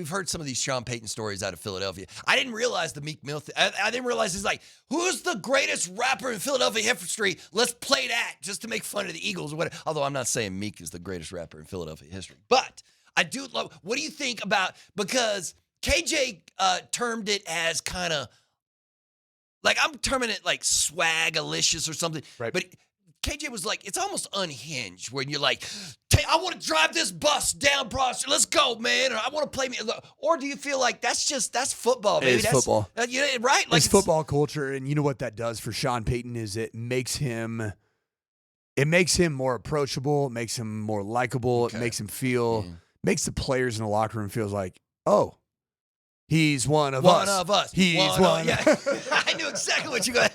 we've heard some of these Sean Payton stories out of Philadelphia. I didn't realize the Meek Mill thing. I didn't realize it's like, who's the greatest rapper in Philadelphia history? Let's play that just to make fun of the Eagles or whatever. Although I'm not saying Meek is the greatest rapper in Philadelphia history. But I do love, what do you think about, because KJ termed it as kind of, like I'm terming it like swag-alicious or something. Right. But KJ was like, it's almost unhinged when you're like, I want to drive this bus down Broad Street. Let's go, man. Or I want to play me. Or do you feel like that's football, baby? It is football. Right? Like it's football culture. And you know what that does for Sean Payton is it makes him more approachable. It makes him more likable. Okay. It makes him makes the players in the locker room feels like, oh, he's one of us. One of us. He's one. Yeah. I knew exactly what you got.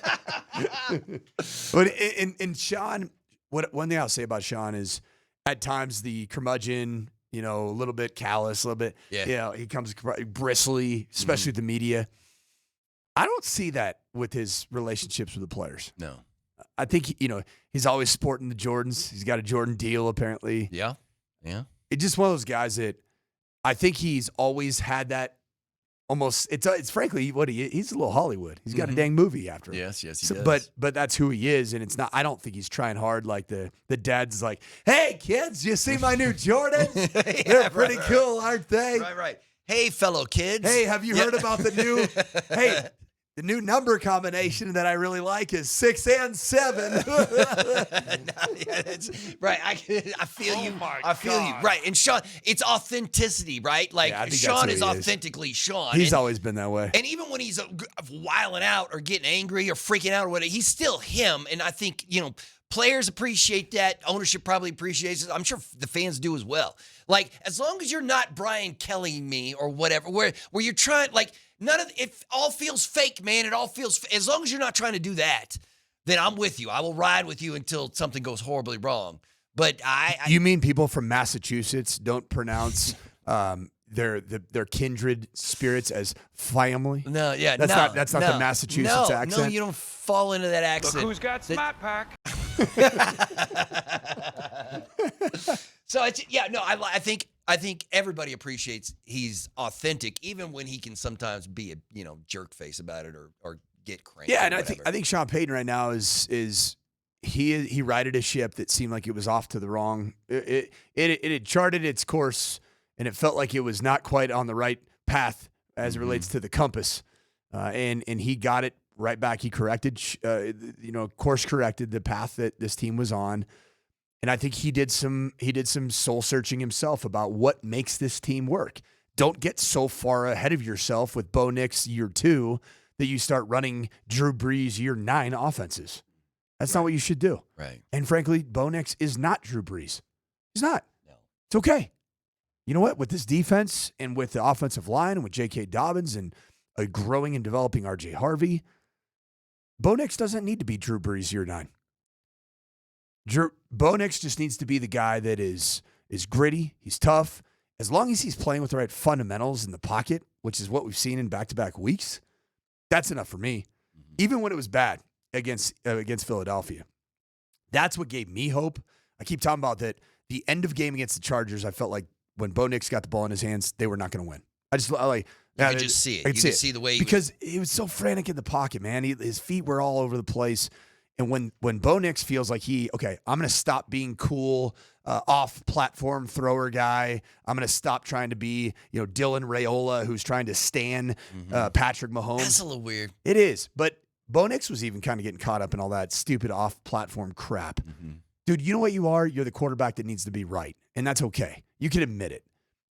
But in Sean, one thing I'll say about Sean is at times the curmudgeon, a little bit callous, a little bit, he comes bristly, especially with the media. I don't see that with his relationships with the players. No. I think, he's always sporting the Jordans. He's got a Jordan deal, apparently. Yeah. Yeah. It's just one of those guys that I think he's always had that. Almost, it's frankly what he's a little Hollywood. He's got a dang movie after him. Yes, he does. But that's who he is, and it's not. I don't think he's trying hard like the dad's like, hey kids, you see my new Jordans? They're pretty cool, aren't they? Right. Hey, fellow kids. Hey, have you heard about the new? The new number combination that I really like is 6 and 7. Right. I feel you. I feel you. Right. And Sean, it's authenticity, right? Like Sean is authentically Sean. He's always been that way. And even when he's wilding out or getting angry or freaking out or whatever, he's still him. And I think, players appreciate that. Ownership probably appreciates it. I'm sure the fans do as well. Like, as long as you're not Brian Kelly me or whatever, where you're trying, like, it all feels fake, man. It all feels, as long as you're not trying to do that, then I'm with you. I will ride with you until something goes horribly wrong. But you mean people from Massachusetts don't pronounce their kindred spirits as family? No, yeah, that's not the Massachusetts accent. No, you don't fall into that accent. Look who's got Smart Pack. So I think everybody appreciates he's authentic, even when he can sometimes be a jerk face about it or get cranky. Yeah, and I think Sean Payton right now is he righted a ship that seemed like it was off to the wrong. It had charted its course, and it felt like it was not quite on the right path as it relates to the compass, and he got it right back. He corrected, course corrected the path that this team was on. And I think he did some soul searching himself about what makes this team work. Don't get so far ahead of yourself with Bo Nix year 2 that you start running Drew Brees year 9 offenses. That's not what you should do. Right. And frankly, Bo Nix is not Drew Brees. He's not. No. It's okay. You know what? With this defense and with the offensive line and with J.K. Dobbins and a growing and developing R.J. Harvey, Bo Nix doesn't need to be Drew Brees year 9. Bo Nix just needs to be the guy that is gritty. He's tough. As long as he's playing with the right fundamentals in the pocket, which is what we've seen in back-to-back weeks, that's enough for me. Mm-hmm. Even when it was bad against Philadelphia. That's what gave me hope. I keep talking about that. The end of game against the Chargers, I felt like when Bo Nix got the ball in his hands, they were not going to win. You could just see it. You could see the way because he was so frantic in the pocket, man. His feet were all over the place. And when Bo Nix feels like I'm going to stop being cool, off-platform thrower guy. I'm going to stop trying to be, Dylan Raiola, who's trying to stand Patrick Mahomes. That's a little weird. It is. But Bo Nix was even kind of getting caught up in all that stupid off-platform crap. Mm-hmm. Dude, you know what you are? You're the quarterback that needs to be right. And that's okay. You can admit it.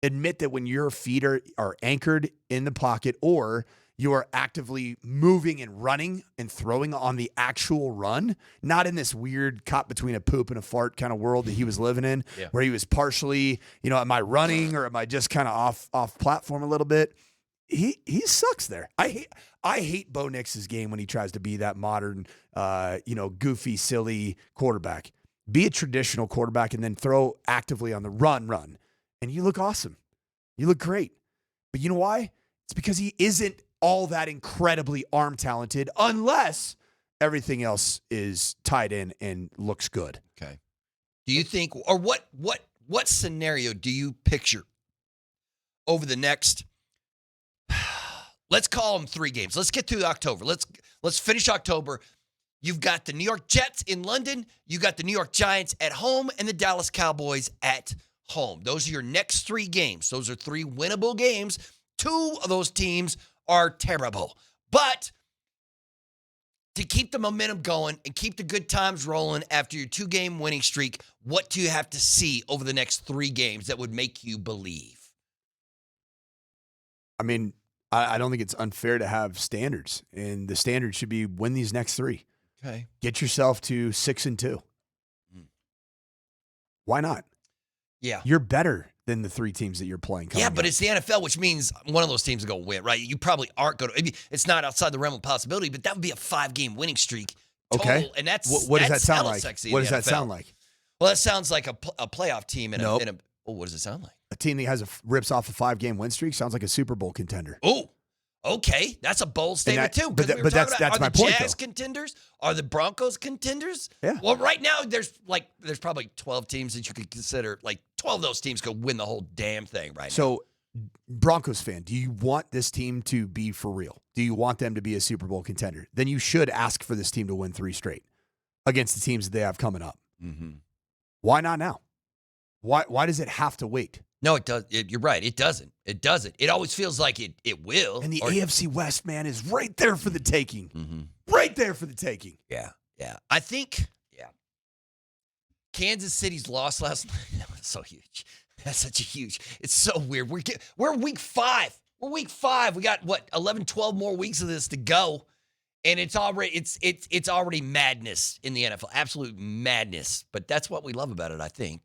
Admit that when your feet are anchored in the pocket or you are actively moving and running and throwing on the actual run, not in this weird caught between a poop and a fart kind of world that he was living in, where he was partially, am I running or am I just kind of off platform a little bit? He sucks there. I hate Bo Nix's game when he tries to be that modern, goofy, silly quarterback. Be a traditional quarterback and then throw actively on the run. And you look awesome. You look great. But you know why? It's because he isn't all that incredibly arm talented unless everything else is tied in and looks good. Okay. Do you think, or what scenario do you picture over the next, let's call them 3 games. Let's get through October. Let's finish October. You've got the New York Jets in London. You got the New York Giants at home and the Dallas Cowboys at home. Those are your next 3 games. Those are 3 winnable games. 2 of those teams are terrible. But to keep the momentum going and keep the good times rolling after your 2-game winning streak, what do you have to see over the next 3 games that would make you believe? I mean, I don't think it's unfair to have standards, and the standard should be win these next 3. Okay. Get yourself to 6-2. Why not? Yeah. You're better than the 3 teams that you're playing. Yeah, but up. it's the NFL, which means one of those teams is going to win, right? You probably aren't going to. It's not outside the realm of possibility, but that would be a 5-game winning streak. Total, Okay. And that's what does that sound hella like? sexy What in does the that NFL. sound like? Well, that sounds like a playoff team in Nope. a. Oh, what does it sound like? A team that has rips off a 5-game win streak sounds like a Super Bowl contender. Oh, okay. That's a bold statement, too. But We were that's talking about, my are the point, Jazz though. contenders? Are the Broncos contenders? Yeah. Well, right now, there's probably 12 teams that you could consider. Like, 12 of those teams could win the whole damn thing right now. So, Broncos fan, do you want this team to be for real? Do you want them to be a Super Bowl contender? Then you should ask for this team to win 3 straight against the teams that they have coming up. Mm-hmm. Why not now? Why does it have to wait? No, it does. You're right. It doesn't. It doesn't. It always feels like it will. And the AFC West, man, is right there for the taking. Mm-hmm. Right there for the taking. Yeah. I think, Kansas City's loss last night, that was so huge. That's such a huge, it's so weird. We're week 5. We're week 5. We got, 11, 12 more weeks of this to go. And it's already madness in the NFL. Absolute madness. But that's what we love about it, I think.